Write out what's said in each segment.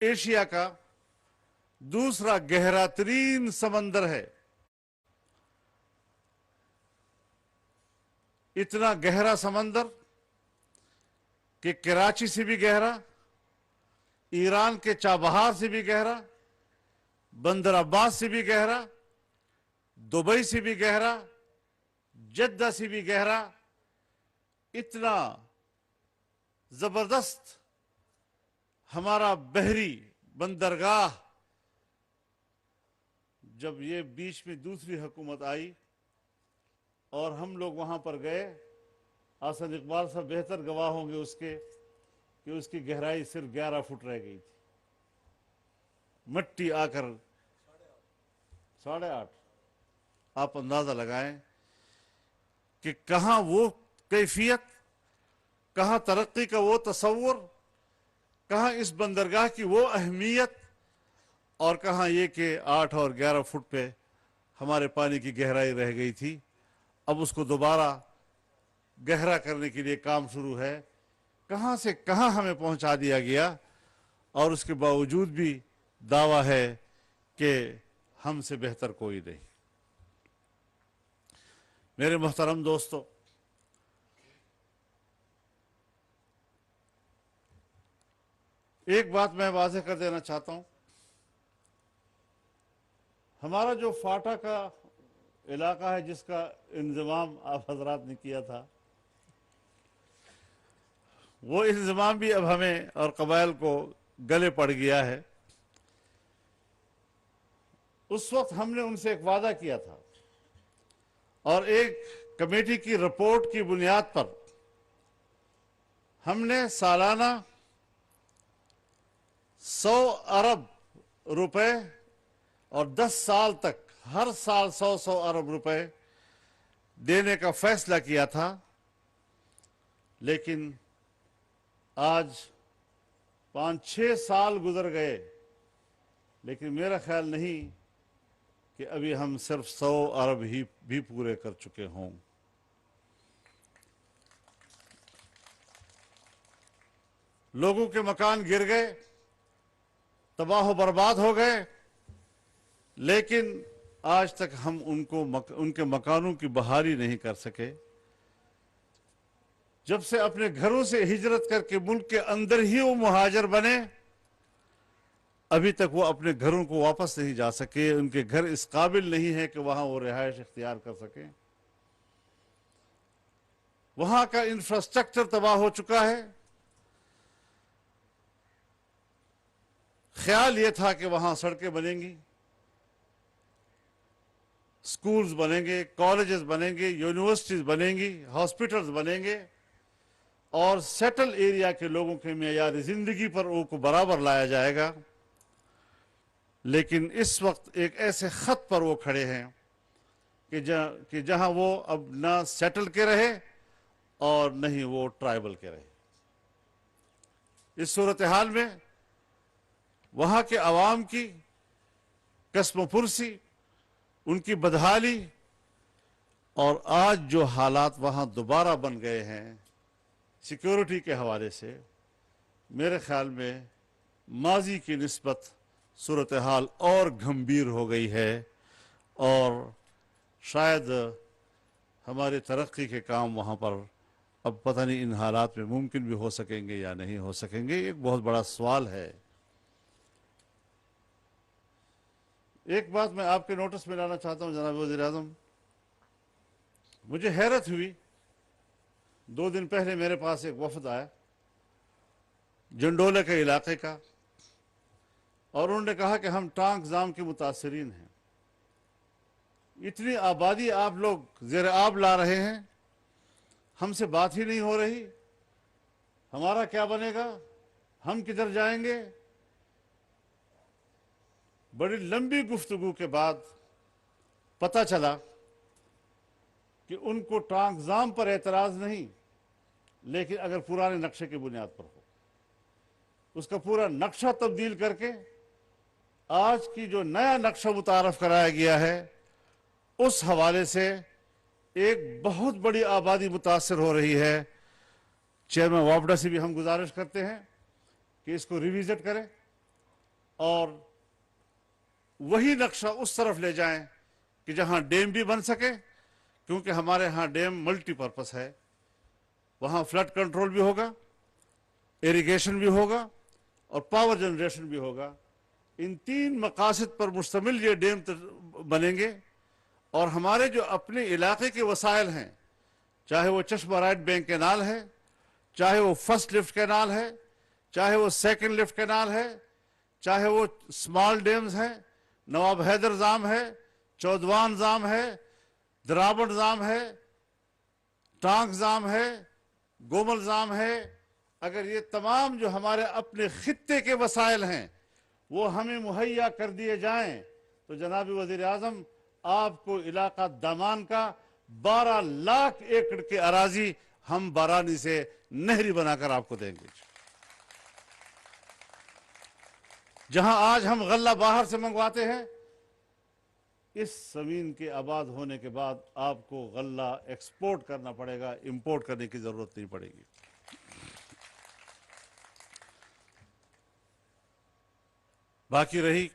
Asia کا دوسرا گہرا ترین سمندر ہے. اتنا گہرا سمندر کہ کراچی سے بھی گہرا، ایران کے چابہار سے بھی گہرا، بندر عباس سے بھی گہرا، دبئی سے بھی گہرا، جدہ سے بھی گہرا. اتنا زبردست ہمارا بحری بندرگاہ. جب یہ بیچ میں دوسری حکومت آئی اور ہم لوگ وہاں پر گئے، حسن اقبال صاحب بہتر گواہ ہوں گے اس کے کہ اس کی گہرائی صرف 11 فٹ رہ گئی تھی. مٹی آ کر 8.5. آپ اندازہ لگائیں کہ کہاں وہ کیفیت، کہاں ترقی کا وہ تصور، کہاں اس بندرگاہ کی وہ اہمیت، اور کہاں یہ کہ 8 اور 11 فٹ پہ ہمارے پانی کی گہرائی رہ گئی تھی. اب اس کو دوبارہ گہرا کرنے کے لیے کام شروع ہے. کہاں سے کہاں ہمیں پہنچا دیا گیا، اور اس کے باوجود بھی دعویٰ ہے کہ ہم سے بہتر کوئی نہیں. میرے محترم دوستو، ایک بات میں واضح کر دینا چاہتا ہوں. ہمارا جو فاٹا کا علاقہ ہے جس کا انضمام آپ حضرات نے کیا تھا، وہ انضمام بھی اب ہمیں اور قبائل کو گلے پڑ گیا ہے. اس وقت ہم نے ان سے ایک وعدہ کیا تھا اور ایک کمیٹی کی رپورٹ کی بنیاد پر ہم نے سالانہ 100 ارب روپے اور 10 سال تک ہر سال 100 ارب روپے دینے کا فیصلہ کیا تھا. لیکن آج 5-6 سال گزر گئے، لیکن میرا خیال نہیں کہ ابھی ہم صرف 100 ارب ہی بھی پورے کر چکے ہوں. لوگوں کے مکان گر گئے، تباہ و برباد ہو گئے، لیکن آج تک ہم ان کے مکانوں کی بحالی نہیں کر سکے. جب سے اپنے گھروں سے ہجرت کر کے ملک کے اندر ہی وہ مہاجر بنے، ابھی تک وہ اپنے گھروں کو واپس نہیں جا سکے. ان کے گھر اس قابل نہیں ہے کہ وہاں وہ رہائش اختیار کر سکیں. وہاں کا انفراسٹرکچر تباہ ہو چکا ہے. خیال یہ تھا کہ وہاں سڑکیں بنیں گی، سکولز بنیں گے، کالجز بنیں گے، یونیورسٹیز بنیں گی، ہاسپٹلز بنیں گے، اور سیٹل ایریا کے لوگوں کے معیار زندگی پر ان کو برابر لایا جائے گا. لیکن اس وقت ایک ایسے خط پر وہ کھڑے ہیں کہ جہاں وہ اب نہ سیٹل کے رہے اور نہ ہی وہ ٹرائبل کے رہے. اس صورتحال میں وہاں کے عوام کی قسم و پرسی، ان کی بدحالی، اور آج جو حالات وہاں دوبارہ بن گئے ہیں سیکیورٹی کے حوالے سے، میرے خیال میں ماضی کی نسبت صورتحال اور گھمبیر ہو گئی ہے، اور شاید ہماری ترقی کے کام وہاں پر اب پتہ نہیں ان حالات میں ممکن بھی ہو سکیں گے یا نہیں ہو سکیں گے. ایک بہت بڑا سوال ہے. ایک بات میں آپ کے نوٹس میں لانا چاہتا ہوں جناب وزیر اعظم. مجھے حیرت ہوئی، 2 دن پہلے میرے پاس ایک وفد آیا جنڈولے کے علاقے کا، اور انہوں نے کہا کہ ہم ٹانک زام کے متاثرین ہیں. اتنی آبادی آپ لوگ زیر آب لا رہے ہیں، ہم سے بات ہی نہیں ہو رہی. ہمارا کیا بنے گا؟ ہم کدھر جائیں گے؟ بڑی لمبی گفتگو کے بعد پتہ چلا کہ ان کو ٹانک زام پر اعتراض نہیں، لیکن اگر پرانے نقشے کی بنیاد پر ہو، اس کا پورا نقشہ تبدیل کر کے آج کی جو نیا نقشہ متعارف کرایا گیا ہے، اس حوالے سے ایک بہت بڑی آبادی متاثر ہو رہی ہے. چیئرمین وابڈا سے بھی ہم گزارش کرتے ہیں کہ اس کو ریویزٹ کریں اور وہی نقشہ اس طرف لے جائیں کہ جہاں ڈیم بھی بن سکے، کیونکہ ہمارے ہاں ڈیم ملٹی پرپس ہے، وہاں فلڈ کنٹرول بھی ہوگا، ایریگیشن بھی ہوگا اور پاور جنریشن بھی ہوگا۔ ان تین مقاصد پر مشتمل یہ ڈیم بنیں گے، اور ہمارے جو اپنے علاقے کے وسائل ہیں، چاہے وہ چشمہ رائٹ بینک کینال ہے، چاہے وہ فرسٹ لفٹ کینال ہے، چاہے وہ سیکنڈ لفٹ کینال ہے، چاہے وہ اسمال ڈیمز ہیں، نواب حیدر ضام ہے، چودوان ضام ہے، درابڑ ضام ہے، ٹانک ضام ہے، گومل ضام ہے، اگر یہ تمام جو ہمارے اپنے خطے کے وسائل ہیں وہ ہمیں مہیا کر دیے جائیں تو جناب وزیر اعظم آپ کو علاقہ دامان کا 12 لاکھ ایکڑ کے اراضی ہم بارانی سے نہری بنا کر آپ کو دیں گے۔ جہاں آج ہم غلہ باہر سے منگواتے ہیں، اس زمین کے آباد ہونے کے بعد آپ کو غلہ ایکسپورٹ کرنا پڑے گا، امپورٹ کرنے کی ضرورت نہیں پڑے گی۔ باقی رہی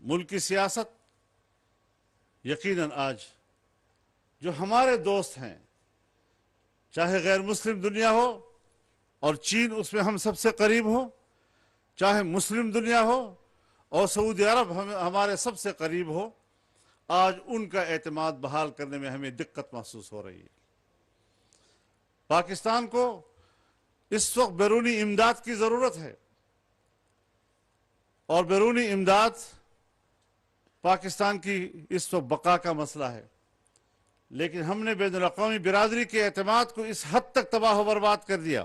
ملک کی سیاست، یقیناً آج جو ہمارے دوست ہیں، چاہے غیر مسلم دنیا ہو اور چین اس میں ہم سب سے قریب ہو، چاہے مسلم دنیا ہو اور سعودی عرب ہمارے سب سے قریب ہو، آج ان کا اعتماد بحال کرنے میں ہمیں دقت محسوس ہو رہی ہے۔ پاکستان کو اس وقت بیرونی امداد کی ضرورت ہے، اور بیرونی امداد پاکستان کی اس وقت بقا کا مسئلہ ہے، لیکن ہم نے بین الاقوامی برادری کے اعتماد کو اس حد تک تباہ و برباد کر دیا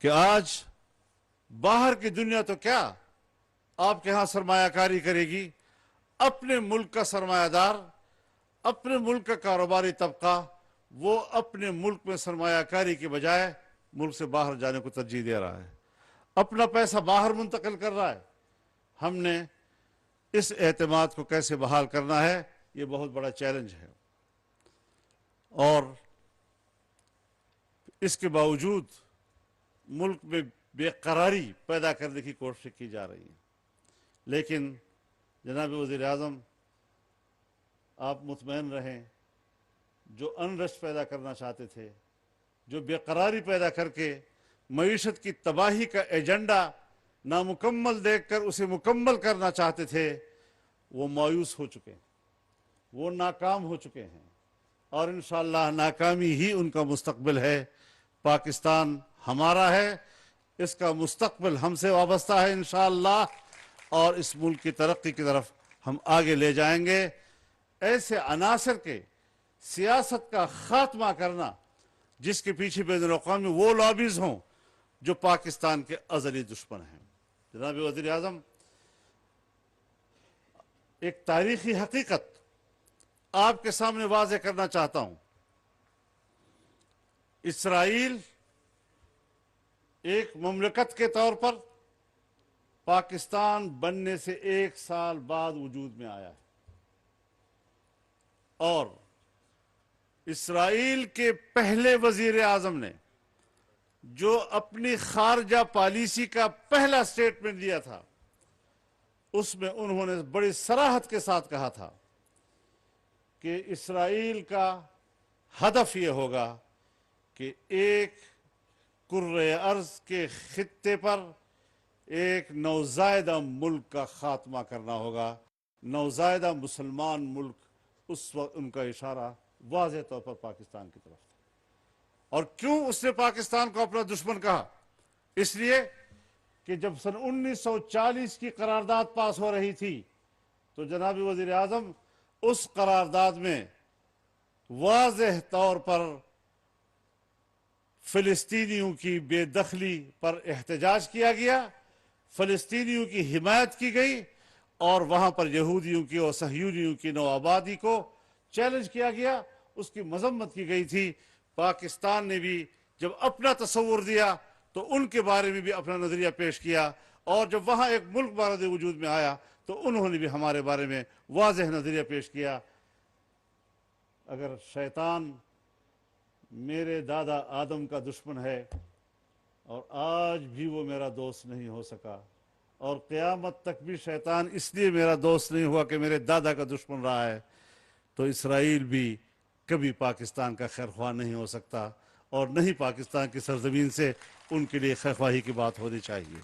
کہ آج باہر کی دنیا تو کیا آپ کے ہاں سرمایہ کاری کرے گی، اپنے ملک کا سرمایہ دار، اپنے ملک کا کاروباری طبقہ، وہ اپنے ملک میں سرمایہ کاری کے بجائے ملک سے باہر جانے کو ترجیح دے رہا ہے، اپنا پیسہ باہر منتقل کر رہا ہے۔ ہم نے اس اعتماد کو کیسے بحال کرنا ہے، یہ بہت بڑا چیلنج ہے، اور اس کے باوجود ملک میں بے قراری پیدا کرنے کی کوشش کی جا رہی ہے۔ لیکن جناب وزیر اعظم، آپ مطمئن رہیں، جو انرسٹ پیدا کرنا چاہتے تھے، جو بے قراری پیدا کر کے معیشت کی تباہی کا ایجنڈا نامکمل دیکھ کر اسے مکمل کرنا چاہتے تھے، وہ مایوس ہو چکے ہیں، وہ ناکام ہو چکے ہیں، اور انشاءاللہ ناکامی ہی ان کا مستقبل ہے۔ پاکستان ہمارا ہے، اس کا مستقبل ہم سے وابستہ ہے انشاءاللہ، اور اس ملک کی ترقی کی طرف ہم آگے لے جائیں گے۔ ایسے عناصر کے سیاست کا خاتمہ کرنا جس کے پیچھے بین الاقوامی وہ لابیز ہوں جو پاکستان کے ازلی دشمن ہیں۔ جناب وزیر اعظم، ایک تاریخی حقیقت آپ کے سامنے واضح کرنا چاہتا ہوں۔ اسرائیل ایک مملکت کے طور پر پاکستان بننے سے 1 سال بعد وجود میں آیا ہے، اور اسرائیل کے پہلے وزیر اعظم نے جو اپنی خارجہ پالیسی کا پہلا سٹیٹمنٹ دیا تھا، اس میں انہوں نے بڑی صراحت کے ساتھ کہا تھا کہ اسرائیل کا ہدف یہ ہوگا کہ ایک کرۂ ارض کے خطے پر ایک نوزائیدہ ملک کا خاتمہ کرنا ہوگا، نوزائیدہ مسلمان ملک۔ اس وقت ان کا اشارہ واضح طور پر پاکستان کی طرف تھا۔ اور کیوں اس نے پاکستان کو اپنا دشمن کہا؟ اس لیے کہ جب سن 1940 کی قرارداد پاس ہو رہی تھی تو جناب وزیر اعظم، اس قرارداد میں واضح طور پر فلسطینیوں کی بے دخلی پر احتجاج کیا گیا، فلسطینیوں کی حمایت کی گئی، اور وہاں پر یہودیوں کی اور صہیونیوں کی نو آبادی کو چیلنج کیا گیا، اس کی مذمت کی گئی تھی۔ پاکستان نے بھی جب اپنا تصور دیا تو ان کے بارے میں بھی اپنا نظریہ پیش کیا، اور جب وہاں ایک ملک بارد وجود میں آیا تو انہوں نے بھی ہمارے بارے میں واضح نظریہ پیش کیا۔ اگر شیطان میرے دادا آدم کا دشمن ہے اور آج بھی وہ میرا دوست نہیں ہو سکا، اور قیامت تک بھی شیطان اس لیے میرا دوست نہیں ہوا کہ میرے دادا کا دشمن رہا ہے، تو اسرائیل بھی کبھی پاکستان کا خیر خواہ نہیں ہو سکتا، اور نہیں پاکستان کی سرزمین سے ان کے لیے خیر خواہی کی بات ہونی چاہیے۔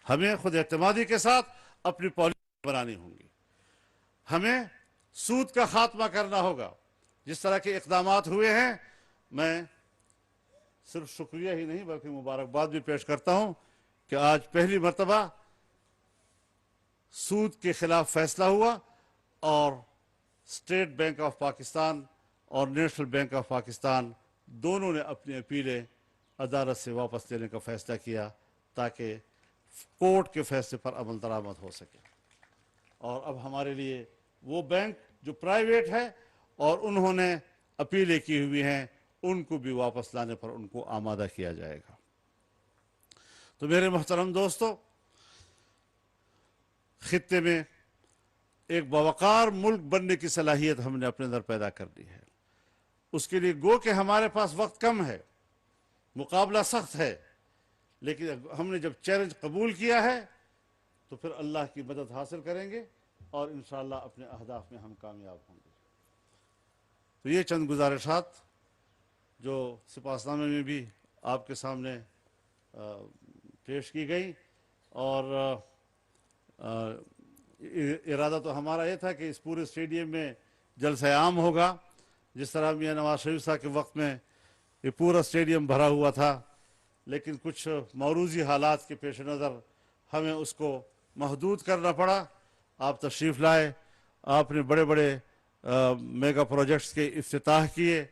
ہمیں خود اعتمادی کے ساتھ اپنی پالیسی بنانی ہوں گی، ہمیں سود کا خاتمہ کرنا ہوگا۔ جس طرح کے اقدامات ہوئے ہیں، میں صرف شکریہ ہی نہیں بلکہ مبارکباد بھی پیش کرتا ہوں کہ آج پہلی مرتبہ سود کے خلاف فیصلہ ہوا، اور اسٹیٹ بینک آف پاکستان اور نیشنل بینک آف پاکستان دونوں نے اپنی اپیلیں عدالت سے واپس لینے کا فیصلہ کیا تاکہ کورٹ کے فیصلے پر عمل درآمد ہو سکے۔ اور اب ہمارے لیے وہ بینک جو پرائیویٹ ہے اور انہوں نے اپیلیں کی ہوئی ہیں، ان کو بھی واپس لانے پر ان کو آمادہ کیا جائے گا۔ تو میرے محترم دوستو، خطے میں ایک باوقار ملک بننے کی صلاحیت ہم نے اپنے اندر پیدا کر دی ہے۔ اس کے لیے گو کہ ہمارے پاس وقت کم ہے، مقابلہ سخت ہے، لیکن ہم نے جب چیلنج قبول کیا ہے تو پھر اللہ کی مدد حاصل کریں گے اور انشاءاللہ اپنے اہداف میں ہم کامیاب ہوں گے۔ تو یہ چند گزارشات جو سپاسنامے میں بھی آپ کے سامنے پیش کی گئی، اور ارادہ تو ہمارا یہ تھا کہ اس پورے اسٹیڈیم میں جلسہ عام ہوگا۔ جس طرح میاں نواز شریف صاحب کے وقت میں یہ پورا اسٹیڈیم بھرا ہوا تھا، لیکن کچھ موروثی حالات کے پیش نظر ہمیں اس کو محدود کرنا پڑا۔ آپ تشریف لائے، آپ نے بڑے بڑے میگا پروجیکٹس کے افتتاح کیے،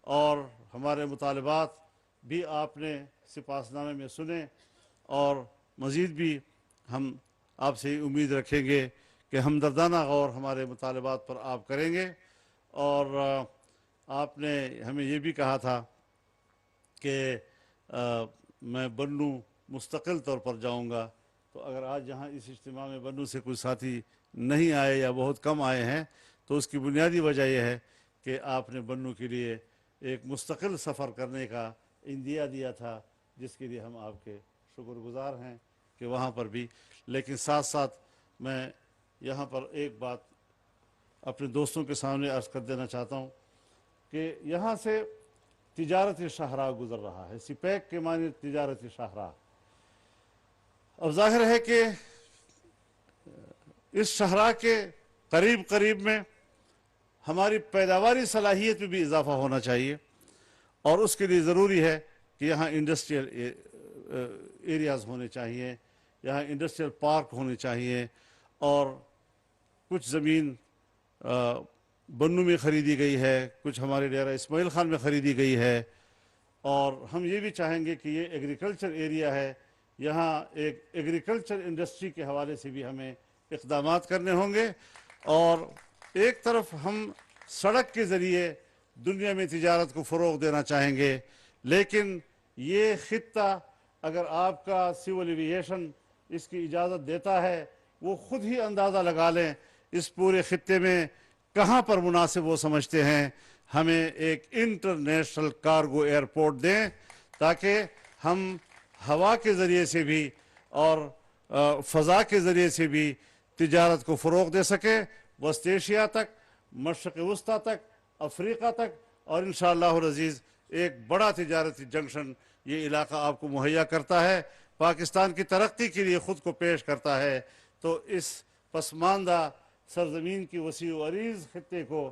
اور ہمارے مطالبات بھی آپ نے سپاسنامے میں سنے، اور مزید بھی ہم آپ سے امید رکھیں گے کہ ہمدردانہ غور ہمارے مطالبات پر آپ کریں گے۔ اور آپ نے ہمیں یہ بھی کہا تھا کہ میں بنوں مستقل طور پر جاؤں گا، تو اگر آج یہاں اس اجتماع میں بنوں سے کوئی ساتھی نہیں آئے یا بہت کم آئے ہیں تو اس کی بنیادی وجہ یہ ہے کہ آپ نے بنوں کے لیے ایک مستقل سفر کرنے کا عندیہ دیا تھا، جس کے لیے ہم آپ کے شکر گزار ہیں کہ وہاں پر بھی۔ لیکن ساتھ ساتھ میں یہاں پر ایک بات اپنے دوستوں کے سامنے عرض کر دینا چاہتا ہوں کہ یہاں سے تجارتی شاہراہ گزر رہا ہے، سپیک کے معنی تجارتی شاہراہ۔ اب ظاہر ہے کہ اس شاہراہ کے قریب قریب میں ہماری پیداواری صلاحیت میں بھی اضافہ ہونا چاہیے، اور اس کے لیے ضروری ہے کہ یہاں انڈسٹریل ایریاز ہونے چاہیے، یہاں انڈسٹریل پارک ہونے چاہیے، اور کچھ زمین بنوں میں خریدی گئی ہے، کچھ ہمارے ڈیرہ اسماعیل خان میں خریدی گئی ہے، اور ہم یہ بھی چاہیں گے کہ یہ ایگریکلچر ایریا ہے، یہاں ایک ایگریکلچر انڈسٹری کے حوالے سے بھی ہمیں اقدامات کرنے ہوں گے۔ اور ایک طرف ہم سڑک کے ذریعے دنیا میں تجارت کو فروغ دینا چاہیں گے، لیکن یہ خطہ اگر آپ کا سول ایوییشن اس کی اجازت دیتا ہے، وہ خود ہی اندازہ لگا لیں اس پورے خطے میں کہاں پر مناسب وہ سمجھتے ہیں ہمیں ایک انٹرنیشنل کارگو ایئرپورٹ دیں، تاکہ ہم ہوا کے ذریعے سے بھی اور فضا کے ذریعے سے بھی تجارت کو فروغ دے سکیں، وسط ایشیا تک، مشرق وسطیٰ تک، افریقہ تک، اور انشاءاللہ العزیز ایک بڑا تجارتی جنکشن یہ علاقہ آپ کو مہیا کرتا ہے، پاکستان کی ترقی کے لیے خود کو پیش کرتا ہے۔ تو اس پسماندہ سرزمین کی وسیع و عریض خطے کو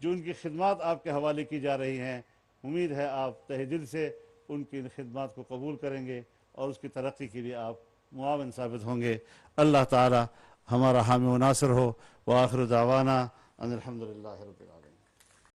جو ان کی خدمات آپ کے حوالے کی جا رہی ہیں، امید ہے آپ تہ دل سے ان کی خدمات کو قبول کریں گے اور اس کی ترقی کے لیے آپ معاون ثابت ہوں گے۔ اللہ تعالی ہمارا حامی و ناصر ہو، وآخر دعوانا ان الحمدللہ رب العالمین۔